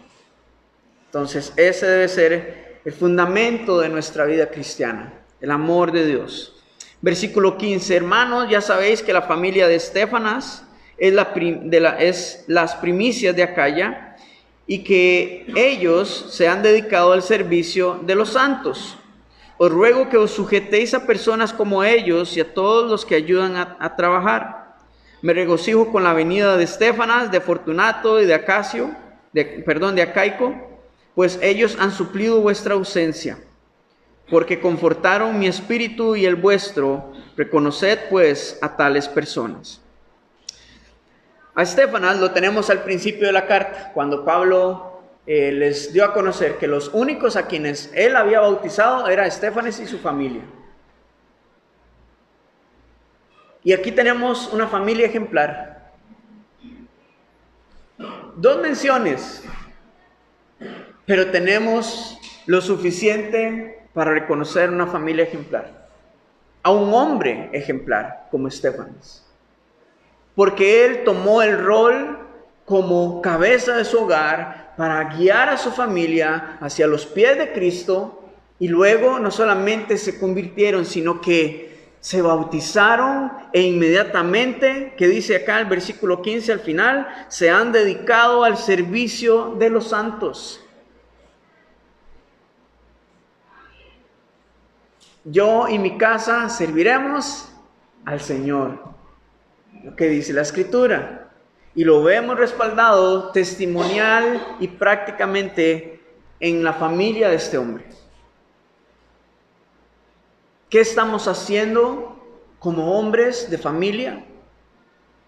[SPEAKER 1] Entonces ese debe ser el fundamento de nuestra vida cristiana, el amor de Dios. Versículo 15, hermanos, ya sabéis que la familia de Estéfanas es las primicias de Acaya, y que ellos se han dedicado al servicio de los santos. Os ruego que os sujetéis a personas como ellos y a todos los que ayudan a trabajar. Me regocijo con la venida de Estéfanas, de Fortunato y de Acaico, pues ellos han suplido vuestra ausencia, porque confortaron mi espíritu y el vuestro. Reconoced pues a tales personas. A Estéfanas lo tenemos al principio de la carta, cuando Pablo les dio a conocer que los únicos a quienes él había bautizado era Estéfanas y su familia. Y aquí tenemos una familia ejemplar. 2 menciones, pero tenemos lo suficiente para reconocer una familia ejemplar. A un hombre ejemplar como Estéfanas. Porque él tomó el rol como cabeza de su hogar para guiar a su familia hacia los pies de Cristo, y luego no solamente se convirtieron, sino que se bautizaron e inmediatamente, que dice acá el versículo 15 al final, se han dedicado al servicio de los santos. Yo y mi casa serviremos al Señor. Lo que dice la Escritura, y lo vemos respaldado testimonial y prácticamente en la familia de este hombre. ¿Qué estamos haciendo como hombres de familia?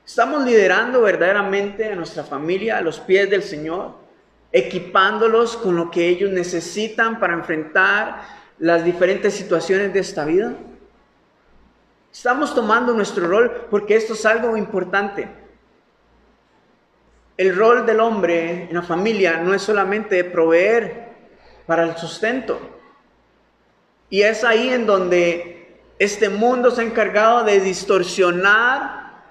[SPEAKER 1] ¿Estamos liderando verdaderamente a nuestra familia a los pies del Señor, equipándolos con lo que ellos necesitan para enfrentar las diferentes situaciones de esta vida? Estamos tomando nuestro rol, porque esto es algo importante. El rol del hombre en la familia no es solamente proveer para el sustento. Y es ahí en donde este mundo se ha encargado de distorsionar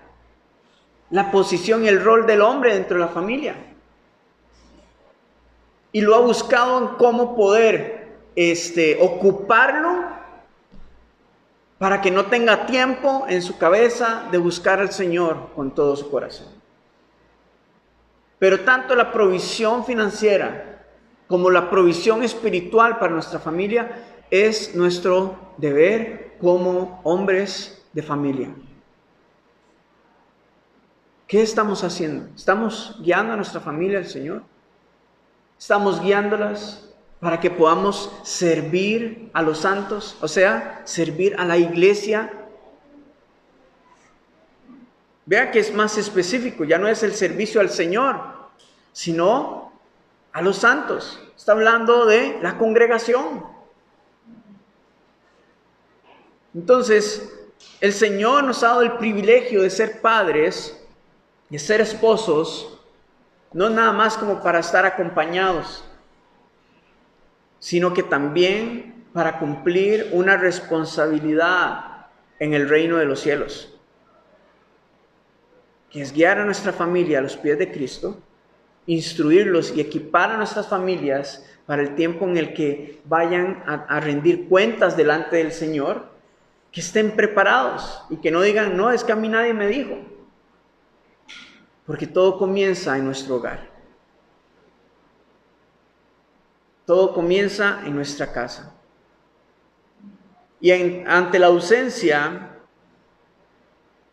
[SPEAKER 1] la posición y el rol del hombre dentro de la familia. Y lo ha buscado en cómo poder ocuparlo, para que no tenga tiempo en su cabeza de buscar al Señor con todo su corazón. Pero tanto la provisión financiera como la provisión espiritual para nuestra familia es nuestro deber como hombres de familia. ¿Qué estamos haciendo? ¿Estamos guiando a nuestra familia al Señor? ¿Estamos guiándolas para que podamos servir a los santos? O sea, servir a la iglesia. Vea que es más específico, ya no es el servicio al Señor, sino a los santos. Está hablando de la congregación. Entonces, el Señor nos ha dado el privilegio de ser padres, de ser esposos, no nada más como para estar acompañados, sino que también para cumplir una responsabilidad en el reino de los cielos, que es guiar a nuestra familia a los pies de Cristo, instruirlos y equipar a nuestras familias para el tiempo en el que vayan a rendir cuentas delante del Señor, que estén preparados y que no digan, no, es que a mí nadie me dijo. porque todo comienza en nuestro hogar. Todo comienza en nuestra casa. Y ante la ausencia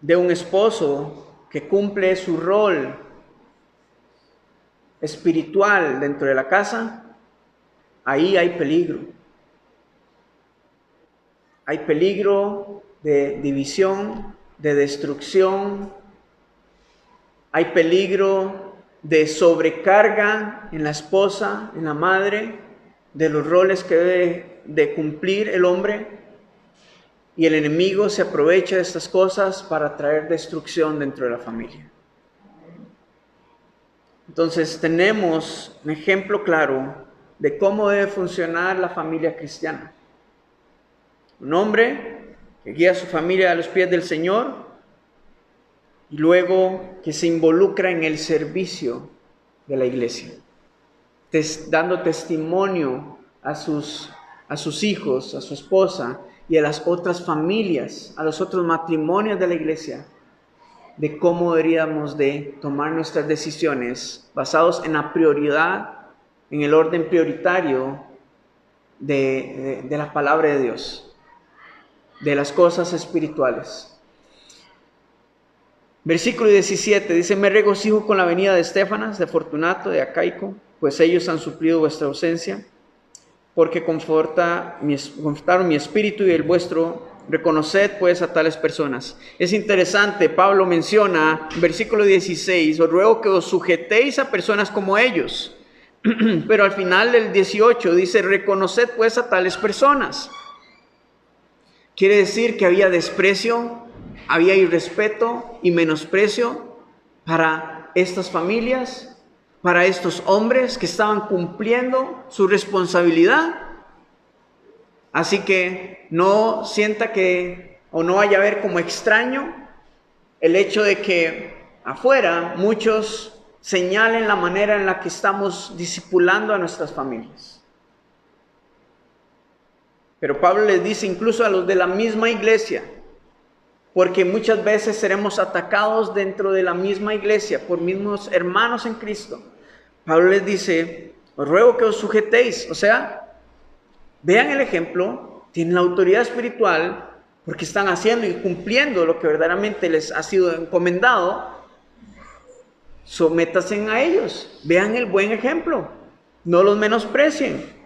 [SPEAKER 1] de un esposo que cumple su rol espiritual dentro de la casa, ahí hay peligro. Hay peligro de división, de destrucción. Hay peligro de sobrecarga en la esposa, en la madre, de los roles que debe de cumplir el hombre. Y el enemigo se aprovecha de estas cosas para traer destrucción dentro de la familia. Entonces tenemos un ejemplo claro de cómo debe funcionar la familia cristiana. Un hombre que guía a su familia a los pies del Señor y luego que se involucra en el servicio de la iglesia, dando testimonio a sus hijos, a su esposa y a las otras familias, a los otros matrimonios de la iglesia, de cómo deberíamos de tomar nuestras decisiones basados en la prioridad, en el orden prioritario de la palabra de Dios, de las cosas espirituales. Versículo 17 dice: me regocijo con la venida de Estéfanas, de Fortunato, de Acaico, pues ellos han suplido vuestra ausencia, porque confortaron mi espíritu y el vuestro. Reconoced pues a tales personas. Es interesante, Pablo menciona en versículo 16: os ruego que os sujetéis a personas como ellos. Pero al final del 18 dice: reconoced pues a tales personas. Quiere decir que había desprecio, había irrespeto y menosprecio para estas familias, para estos hombres que estaban cumpliendo su responsabilidad. Así que no sienta que, o no vaya a ver como extraño el hecho de que afuera muchos señalen la manera en la que estamos discipulando a nuestras familias. Pero Pablo les dice incluso a los de la misma iglesia, porque muchas veces seremos atacados dentro de la misma iglesia por mismos hermanos en Cristo. Pablo les dice: os ruego que os sujetéis, o sea, vean el ejemplo, tienen la autoridad espiritual porque están haciendo y cumpliendo lo que verdaderamente les ha sido encomendado. Sométanse a ellos, vean el buen ejemplo, no los menosprecien.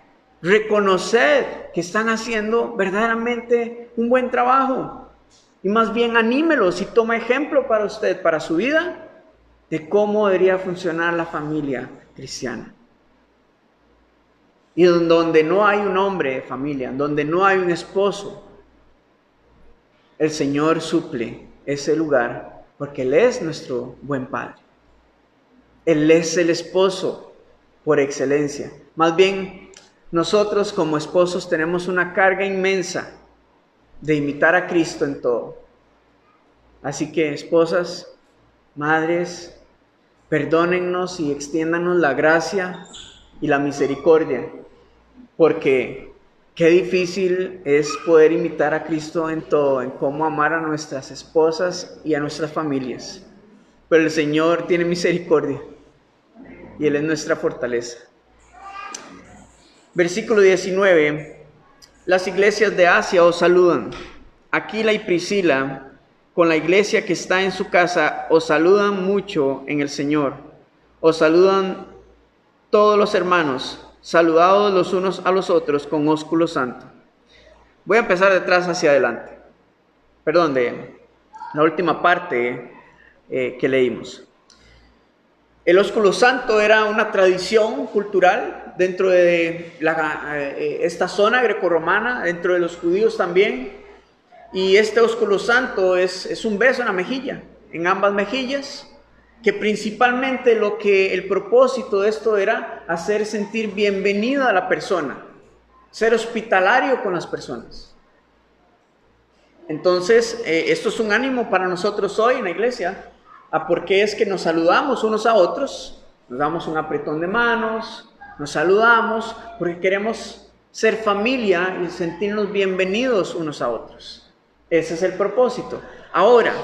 [SPEAKER 1] Reconoced que están haciendo verdaderamente un buen trabajo y más bien anímelos y toma ejemplo para usted, para su vida, de cómo debería funcionar la familia cristiana. Y donde no hay un hombre de familia, donde no hay un esposo, el Señor suple ese lugar porque Él es nuestro buen Padre. Él es el esposo por excelencia. Más bien, nosotros como esposos tenemos una carga inmensa de imitar a Cristo en todo. Así que, esposas, madres, perdónennos y extiéndanos la gracia y la misericordia, porque qué difícil es poder imitar a Cristo en todo, en cómo amar a nuestras esposas y a nuestras familias. Pero el Señor tiene misericordia y Él es nuestra fortaleza. Versículo 19: las iglesias de Asia os saludan. Aquila y Priscila, con la iglesia que está en su casa, os saludan mucho en el Señor. Os saludan todos los hermanos, saludados los unos a los otros con ósculo santo. Voy a empezar de atrás hacia adelante. Perdón, de la última parte que leímos. El ósculo santo era una tradición cultural dentro de esta zona grecorromana, dentro de los judíos también. Y este ósculo santo es un beso en la mejilla, en ambas mejillas, que principalmente el propósito de esto era hacer sentir bienvenida a la persona, ser hospitalario con las personas. Entonces, esto es un ánimo para nosotros hoy en la iglesia, a por qué es que nos saludamos unos a otros, nos damos un apretón de manos, nos saludamos, porque queremos ser familia y sentirnos bienvenidos unos a otros. Ese es el propósito. Ahora,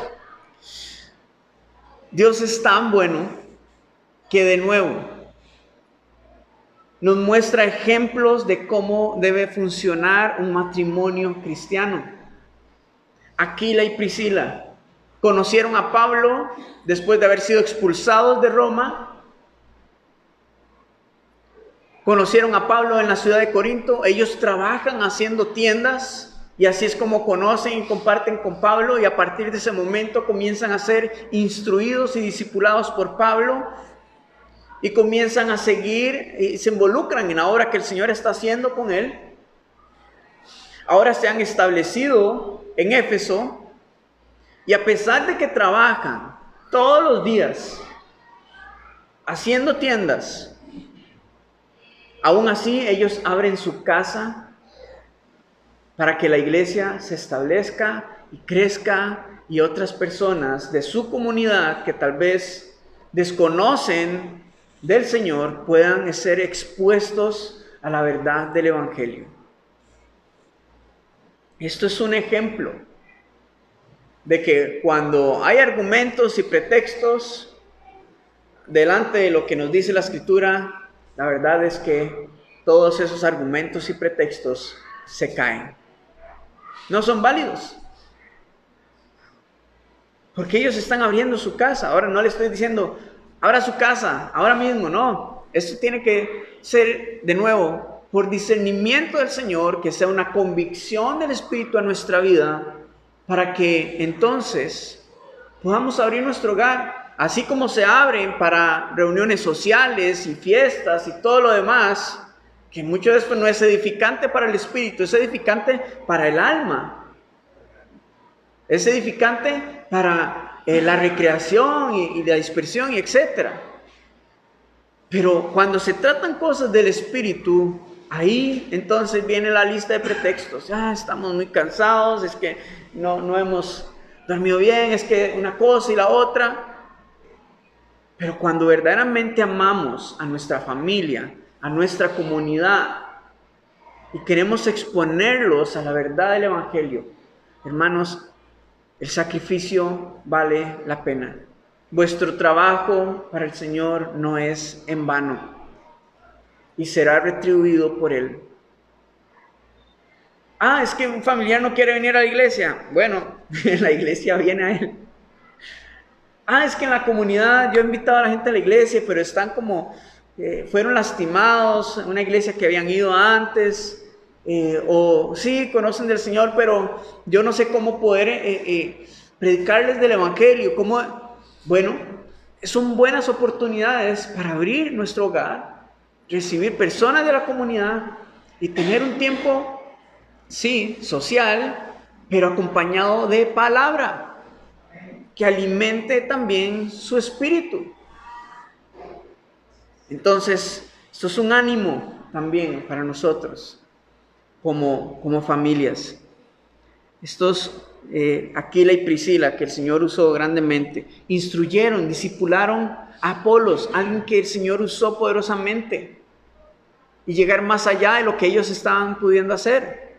[SPEAKER 1] Dios es tan bueno que de nuevo nos muestra ejemplos de cómo debe funcionar un matrimonio cristiano. Aquila y Priscila conocieron a Pablo después de haber sido expulsados de Roma. Conocieron a Pablo en la ciudad de Corinto. Ellos trabajan haciendo tiendas y así es como conocen y comparten con Pablo, y a partir de ese momento comienzan a ser instruidos y discipulados por Pablo y comienzan a seguir y se involucran en la obra que el Señor está haciendo con él. Ahora se han establecido en Éfeso y a pesar de que trabajan todos los días haciendo tiendas, aún así ellos abren su casa para que la iglesia se establezca y crezca, y otras personas de su comunidad que tal vez desconocen del Señor puedan ser expuestos a la verdad del Evangelio. Esto es un ejemplo de que cuando hay argumentos y pretextos delante de lo que nos dice la Escritura, la verdad es que todos esos argumentos y pretextos se caen. No son válidos. Porque ellos están abriendo su casa. Ahora no le estoy diciendo, abra su casa, ahora mismo, no. Esto tiene que ser, de nuevo, por discernimiento del Señor, que sea una convicción del Espíritu a nuestra vida, para que entonces podamos abrir nuestro hogar. Así como se abren para reuniones sociales y fiestas y todo lo demás, que mucho de esto no es edificante para el espíritu, es edificante para el alma. Es edificante para la recreación y la dispersión y etc. Pero cuando se tratan cosas del espíritu, ahí entonces viene la lista de pretextos. Estamos muy cansados, es que no hemos dormido bien, es que una cosa y la otra. Pero cuando verdaderamente amamos a nuestra familia, a nuestra comunidad, y queremos exponerlos a la verdad del Evangelio, hermanos, el sacrificio vale la pena. Vuestro trabajo para el Señor no es en vano y será retribuido por Él. Es que un familiar no quiere venir a la iglesia. Bueno, la iglesia viene a él. Es que en la comunidad yo he invitado a la gente a la iglesia, pero están como, fueron lastimados en una iglesia que habían ido antes, o sí, conocen del Señor, pero yo no sé cómo poder predicarles del Evangelio. Bueno, son buenas oportunidades para abrir nuestro hogar, recibir personas de la comunidad y tener un tiempo, sí, social, pero acompañado de palabra, que alimente también su espíritu. Entonces, esto es un ánimo también para nosotros como familias. Estos Aquila y Priscila, que el Señor usó grandemente, instruyeron, discipularon a Apolos, alguien que el Señor usó poderosamente, y llegar más allá de lo que ellos estaban pudiendo hacer.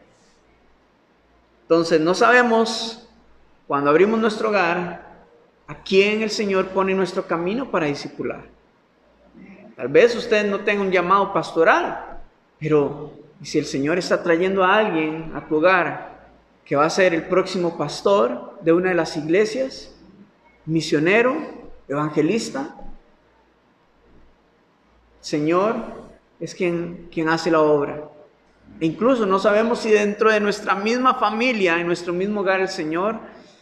[SPEAKER 1] Entonces, no sabemos, cuando abrimos nuestro hogar, a quién el Señor pone en nuestro camino para discipular. Tal vez usted no tenga un llamado pastoral, pero si el Señor está trayendo a alguien a tu hogar que va a ser el próximo pastor de una de las iglesias, misionero, evangelista, el Señor es quien hace la obra. E incluso no sabemos si dentro de nuestra misma familia, en nuestro mismo hogar, el Señor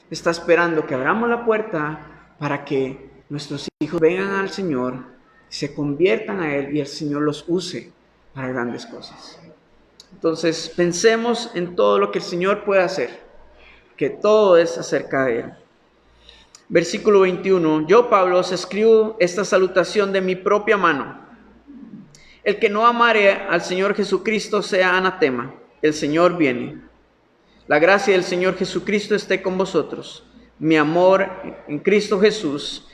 [SPEAKER 1] está esperando que abramos la puerta para que nuestros hijos vengan al Señor, se conviertan a Él y el Señor los use para grandes cosas. Entonces, pensemos en todo lo que el Señor puede hacer, que todo es acerca de Él. Versículo 21. Yo, Pablo, os escribo esta salutación de mi propia mano. El que no amare al Señor Jesucristo sea anatema. El Señor viene. La gracia del Señor Jesucristo esté con vosotros. Mi amor en Cristo Jesús